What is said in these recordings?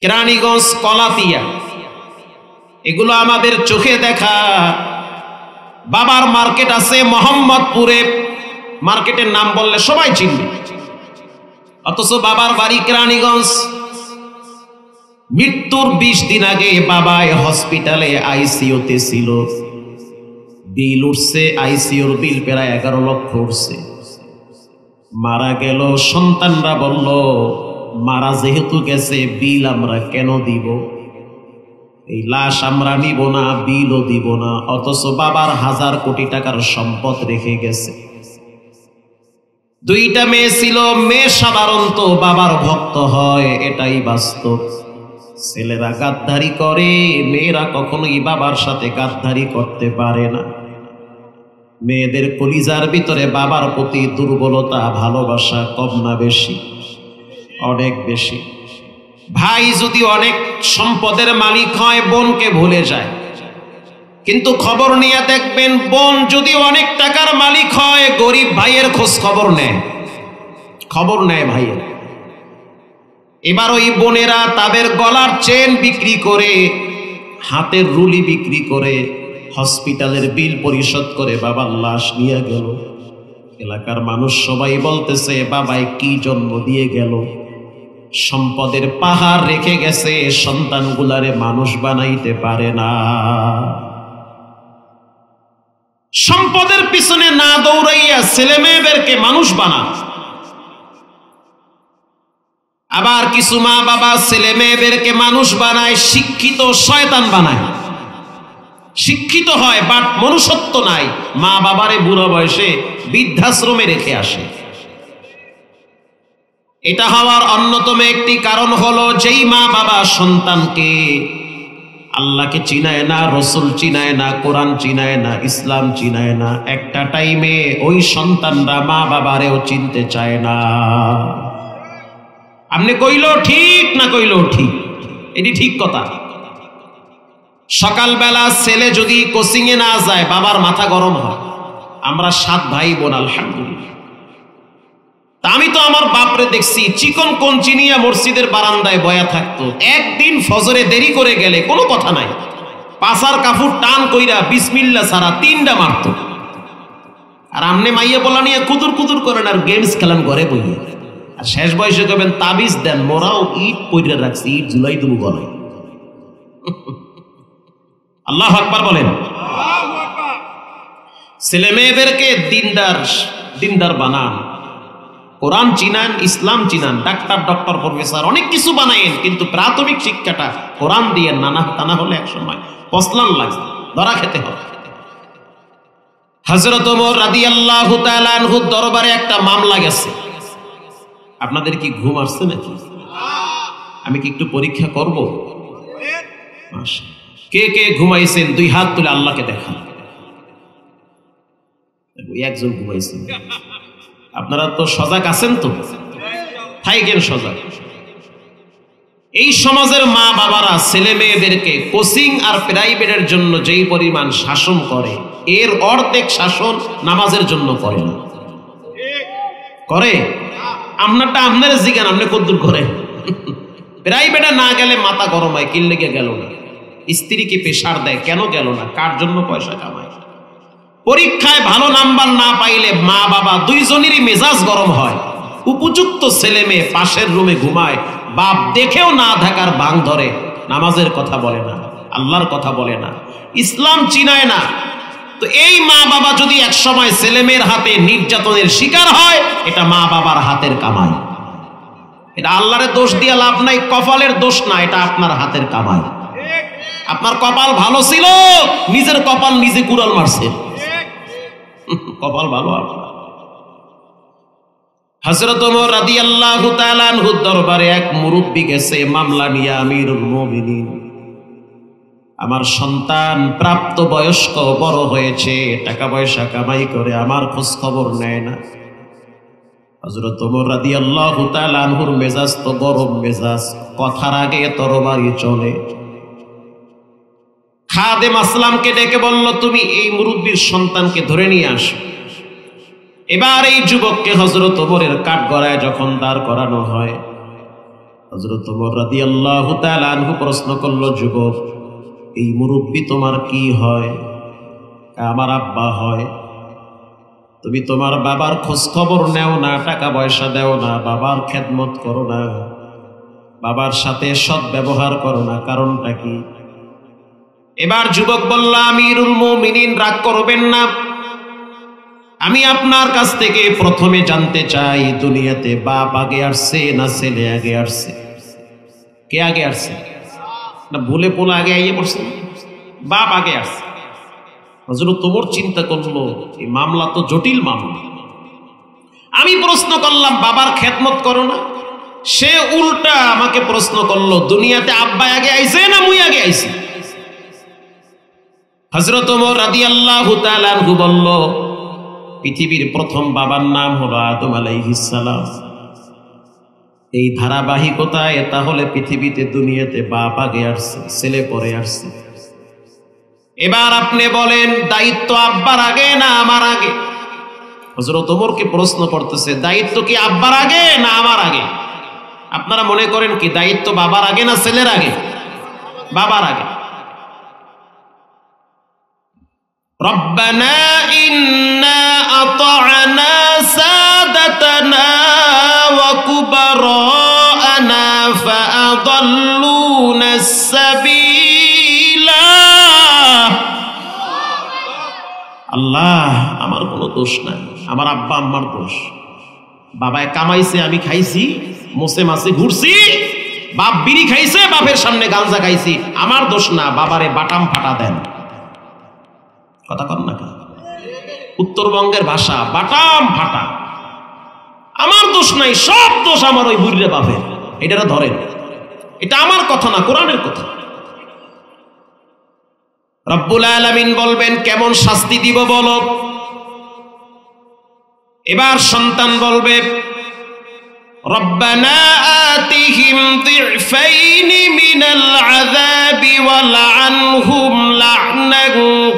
কেরানীগঞ্জ, কলাতিয়া, এগুলো আমাদের চোখে দেখা। বাবার মার্কেট আছে মোহাম্মদপুরে, মার্কেটের নাম বললে সবাই চিনবে, অথচ বাবার বাড়ি কেরানীগঞ্জ। মৃত্যুর 20 দিন আগে বাবা হসপিটালে আইসিইউতে ছিল। বিল উঠছে, আইসিইউর বিল প্রায় 11 লক্ষ উঠছে। মারা গেল, সন্তানরা বলল মারা যেহেতু গেছে বিল আমরা কেন দিব, এই লাশ আমরা নিব না, বিলও দিব না। অথচ বাবার 1000 কোটি টাকার সম্পদ রেখে গেছে। 2টা মেয়ে ছিল, মেয়ে সাধারণত বাবার ভক্ত হয়, এটাই বাস্তব। ছেলেরা গাদ্দারি করে, মেয়েরা কখনোই বাবার সাথে গাদ্দারি করতে পারে না। মেয়েদের কলিজার ভিতরে বাবার প্রতি দুর্বলতা, ভালোবাসা কম না বেশি? অনেক বেশি। ভাই যদি অনেক সম্পদের মালিক হয় বোনকে ভুলে যায়, কিন্তু খবর নিয়ে দেখবেন বোন যদি অনেক টাকার মালিক হয় গরিব ভাইয়ের খোঁজ খবর নেয় ভাইয়ের। এবার ওই বোনেরা তাদের গলার চেন বিক্রি করে, হাতের রুলি বিক্রি করে, হসপিটালের বিল পরিশোধ করে বাবার লাশ নিয়ে গেল। এলাকার মানুষ সবাই বলতেছে বাবাই কি জন্ম দিয়ে গেল, সম্পদের পাহাড় রেখে গেছে, সন্তানগুলারে মানুষ বানাইতে পারে না। সম্পদের পিছনে না দৌড়াইয়া ছেলে মেয়েদেরকে মানুষ বানান। আবার কিছু মা বাবা ছেলে মেয়েদেরকে মানুষ বানায়, শিক্ষিত শয়তান বানায়। শিক্ষিত হয় বাট মনুষ্যত্ব নাই, মা বাবারে বুড়ো বয়সে বৃদ্ধাশ্রমে রেখে আসে। এটা হওয়ার অন্যতম একটি কারণ হলো যেই মা বাবা সন্তানকে আল্লাহকে চিনায় না, রসুল চিনায় না, কোরআন চিনায় না, ইসলাম চিনায় না, একটা টাইমে ওই সন্তানরা মা বাবারেও চিনতে চায় না। আপনি কইলেও ঠিক না কইলেও ঠিক, এটি ঠিক কথা। সকালবেলা ছেলে যদি কোচিং এ না যায় বাবার মাথা গরম হয়। আমরা 7 ভাই বোন, আলহামদুলিল্লাহ। তা আমি তো আমার বাপরে দেখছি চিকন কঞ্চি নিয়ে মসজিদের বারান্দায় বয়া থাকতো। একদিন ফজরে দেরি করে গেলে কোনো কথা নাই, পাছার কাপড় টান কইরা বিসমিল্লাহ ছাড়া 3টা মারতো। আর আমনে মাইয়া বলা নিয়ে কুতুর কুতুর করেন আর গেমস খেলেন ঘরে বইয়ে। আর শেষ বয়সে কবেন তাবিজ দেন, মোরাও ইট পইরা রাখছি, ইট জুলাই দেবো গলায়। আল্লাহু আকবার বলেন। ছেলে মেয়েদেরকে দিনদার বানান, কোরআন চিনান, ইসলাম চিনান, ডাক্তার, ডক্টর, প্রফেসর অনেক কিছু বানায়েন, কিন্তু প্রাথমিক শিক্ষাটা কোরআন দিয়ে তা না হলে একসময় পছলান লাগবে, ধরা খেতে হবে। হযরত ওমর রাদিয়াল্লাহু তাআলা আনহু দরবারে একটা মামলা গেছে। আপনাদের কি ঘুম আসছে নাকি? আমি কি একটু পরীক্ষা করব? কে কে ঘুমাইছেন 2 হাত তুলে আল্লাহকে দেখান। একজন ঘুমাইছেন। আপনারা তো সজাগ আছেন তো? থাকেন সজাগ। এই সমাজের মা বাবারা ছেলে মেয়েদেরকে কোচিং আর প্রাইভেটের জন্য যেই পরিমাণ শাসন করে, এর অর্ধেক শাসন নামাজের জন্য করে না। করে? আপনারটা আপনারা জিজ্ঞান, আপনি কদ্দুর করেন? প্রাইভেটে না গেলে মাথা গরম হয়, কি লেগে গেল না? স্ত্রীকে প্রেসার দেয়, কেন গেল না? কার জন্য পয়সা কামায়? পরীক্ষায় ভালো নাম্বার না পাইলে মা বাবা দুইজনেরই মেজাজ গরম হয়। উপযুক্ত ছেলে মেয়ে পাশের রুমে ঘুমায়, বাপ দেখেও না থাকার ভান ধরে, নামাজের কথা বলে না, আল্লাহর কথা বলে না, ইসলাম চিনায় না। তো এই মা বাবা যদি এক সময় ছেলে মেয়ের হাতে নির্যাতনের শিকার হয়, এটা মা বাবার হাতের কামাই। এটা আল্লাহরে দোষ দিয়ে লাভ নাই, কপালের দোষ না, এটা আপনার হাতের কামাই। আপনার কপাল ভালো ছিল, নিজের কপাল নিজে কুড়াল মারছে। কপাল ভালো আপনার। হযরত ওমর রাদিয়াল্লাহু তাআলা আনহু দরবারে এক মুরব্বি গেছে মামলা নিয়ে, আমিরুল মুমিনিন, আমার সন্তান প্রাপ্ত বয়স্ক বড় হয়েছে, টাকা পয়সা কামাই করে, আমার খোঁজ খবর নেয় না। হযরত ওমর রাদিয়াল্লাহু তাআলা আনহুর মেজাজ তো গরম মেজাজ, কথার আগে তরবারি চলে। খাদেম আসলামকে ডেকে বলল, তুমি এই মুরব্বির সন্তানকে ধরে নিয়ে আসো। এবার এই যুবককে হযরত ওমরের কাঠগড়ায় যখন দাঁড় করানো হয়, হযরত ওমর রাদিয়াল্লাহু তাআলা আনহু প্রশ্ন করলো, যুবক, এই মুরব্বি তোমার কি হয়? আমার আব্বা হয়। তুমি তোমার বাবার খোঁজ খবর নেও না, টাকা পয়সা দেও না, বাবার খেদমত করো না, বাবার সাথে সৎ ব্যবহার করো না, কারণটা কি? এবার যুবক বলল, আমিরুল মুমিনিন, রাগ করবেন না, আমি আপনার কাছ থেকে প্রথমে জানতে চাই, দুনিয়াতে বাপ আগে আসছে না ছেলে আগে আসছে? কে আগে আসছে? না ভুলে পোলা আগে আইয়ে পড়ছে? বাপ আগে আসছে। হযরত ওমর চিন্তা করলো, এই মামলা তো জটিল মামলা। আমি প্রশ্ন করলাম, বাবার খেদমত করো না? সে উল্টা আমাকে প্রশ্ন করলো, দুনিয়াতে আব্বা আগে আইছে না মুই আগে আইছি? হযরত ওমর রাদিয়াল্লাহু তাআলা আনহু বলল, পৃথিবীর প্রথম বাবার নাম হলো আদম আলাইহিস সালাম। এই ধারাবাহিকতায় তাহলে পৃথিবীতে দুনিয়াতে বাপ আগে আসছে, ছেলে পরে আসছে। এবার আপনি বলেন, দায়িত্ব আব্বার আগে না আমার আগে? হযরত ওমরকে প্রশ্ন করতেছে, দায়িত্ব কি আব্বার আগে না আমার আগে? আপনারা মনে করেন কি দায়িত্ব বাবার আগে না ছেলের আগে? বাবার আগে। রব্বানা ইন্না আতা'না সাদাতানা ওয়া কুবারা'না ফাআদাল্লুনা আস-সাবিলা। আল্লাহ, আমার কোনো দোষ নাই, আমার আব্বা আম্মার দোষ। বাবায় কামাইছে, আমি খাইছি, মোসে মাসে ঘুরছি, বাপ বিড়ি খাইছে, বাপের সামনে গাঞ্জা খাইছি, আমার দোষ না, বাবারে বাটাম ফাটা দেন। কথা কর না কেন? উত্তরবঙ্গের ভাষা, বাটাম ফাটা। আমার দোষ নাই, সব দোষ আমার ওই বুড়িরে বাপের। এটা ধরেন, এটা আমার কথা না, কোরআনের কথা। রব্বুল আলামিন বলবেন, কেমন শাস্তি দিব বলো? এবার সন্তান বলবে, রব্বানা আতিহিম দিফাইনি মিনাল আযাবি ওয়ালআনহুম লা'নান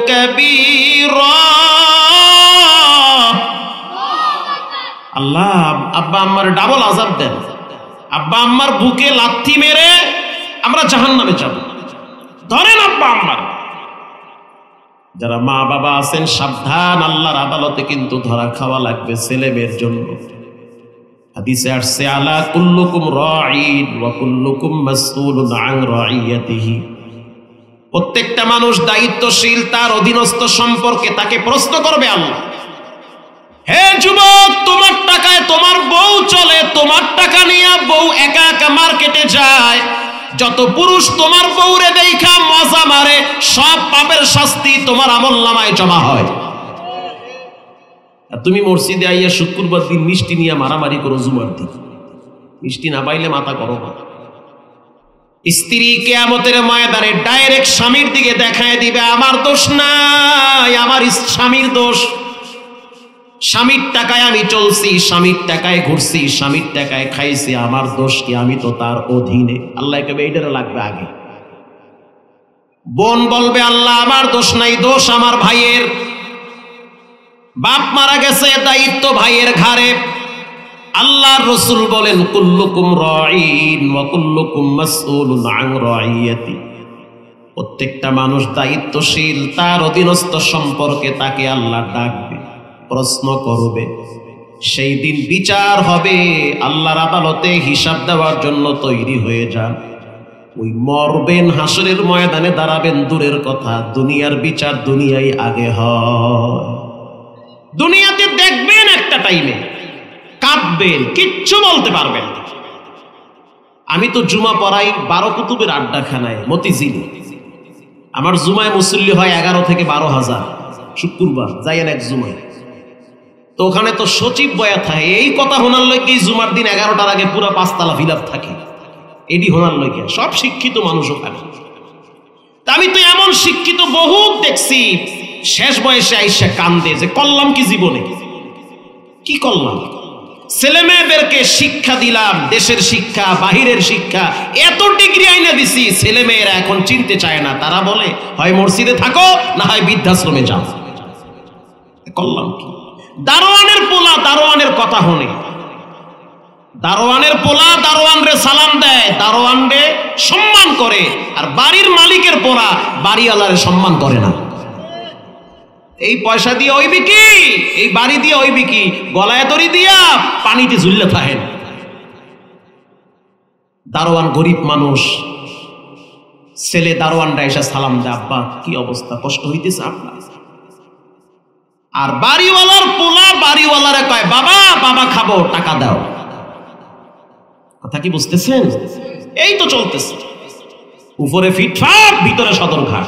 কাবীরা। আল্লাহ, আব্বা আম্মার ডাবল আযাব দেন, আব্বা আম্মার বুকে লাথি মেরে আমরা জাহান্নামে যাব। ধরেন আব্বা আম্মার। যারা মা বাবা আছেন সাবধান, আল্লাহর আদালতে কিন্তু ধরা খাওয়া লাগবে ছেলে মেয়ের জন্য। হাদিসে আসছে, আলা কুল্লুকুম রাঈন ওয়া কুল্লুকুম মাসউলুন আন রাইয়াতিহি। প্রত্যেকটা মানুষ দায়িত্বশীল, তার অধীনস্থ সম্পর্কে তাকে প্রশ্ন করবে আল্লাহ। হে যুবক, তোমার টাকায় তোমার বউ চলে, তোমার টাকা নিয়ে বউ একা একা মার্কেটে যায়, যত পুরুষ তোমার বউরে দেখা মজা মারে, সব পাপের শাস্তি তোমার আমলনামায় জমা হয়। আর তুমি মসজিদে আইয়া শুক্রবার দিন মিষ্টি নিয়ে মারামারি করো, জুমার দিন মিষ্টি না পাইলে মাথা করো না। স্ত্রী কিয়ামতের ময়দানে ডাইরেক্ট স্বামীর দিকে দেখায় দিবে, আমার দোষ নাই, আমার স্বামীর দোষ। স্বামীর টাকায় আমি চলছি, স্বামীর টাকায় ঘুরছি, স্বামীর টাকায় খাইছি, আমার দোষ কি? আমি তো তার অধীনে। আল্লাহ কবে এইটারে লাগবে আগে। বোন বলবে, আল্লাহ আমার দোষ নাই, দোষ আমার ভাইয়ের। বাপ মারা গেছে, দায়িত্ব ভাইয়ের ঘাড়ে। আল্লাহর রাসূল বলেন, কুল্লুকুম রাঈন ওয়া কুল্লুকুম মাসউলুন আন রাইয়াতি। প্রত্যেকটা মানুষ দায়িত্বশীল, তার অধীনস্থ সম্পর্কে তাকে আল্লাহ ডাকবে, প্রশ্ন করবে। সেই দিন বিচার হবে, আল্লাহর আদালতে হিসাব দেওয়ার জন্য তৈরি হয়ে যান। ওই মরবেন, হাসরের ময়দানে দাঁড়াবেন দূরের কথা, দুনিয়ার বিচার দুনিয়ায় আগে হয়। দুনিয়াতে দেখবেন একটা টাইমে কাঁদবেন, কিচ্ছু বলতে পারবেন না। আমি তো জুমা পড়াই 12 কুতুবের আড্ডাখানায় মতিঝিলে। আমার জুমায় মুসল্লি হয় 11 থেকে 12,000 শুক্রবার যাইয়েন এক জুমায়। তো ওখানে তো সচিব বয়া থাকে, এই কথা হোনার লইকে জুমার দিন 11টার আগে পুরো 5 তালা ফিলাপ থাকে, এডি হোনার লইকে সব শিক্ষিত মানুষ ওখানে। তা আমি তো এমন শিক্ষিত বহুত দেখছি, শেষ বয়সে আইসা কান্দে যে করলাম কি জীবনে, কি করলাম। ছেলে মেয়েদেরকে শিক্ষা দিলাম, দেশের শিক্ষা, বাহিরের শিক্ষা, এত ডিগ্রি আইনা দিছি, ছেলে মেয়েরা এখন চিনতে চায় না। তারা বলে হয় মসজিদে থাকো, না হয় বৃদ্ধাশ্রমে যাও। করলাম কি? দারোয়ানের পোলা দারোয়ানের কথা হনে, দারোয়ানের পোলা দারোয়ান রে সালাম দেয়, দারোয়ান রে সম্মান করে, আর বাড়ির মালিকের পোলা বাড়িওয়ালারে সম্মান করে না। এই পয়সা দিয়ে হইবি কি, এই বাড়ি দিয়ে হইবি কি, গলায় দড়ি দিয়া পানিতে ঝুললে থাকেন। দারোয়ান গরিব মানুষ, ছেলে দারোয়ানরা এসে সালাম দেয়, আব্বা কি অবস্থা, কষ্ট হইতেছে আপনার? আর বাড়িওয়ালার পোলা বাড়িওয়ালারে কয়, বাবা বাবা খাবো, টাকা দাও। কথা কি বুঝতেছেন? এই তো চলতেছে, উপরে ফিটফাট ভিতরে সদরঘাট।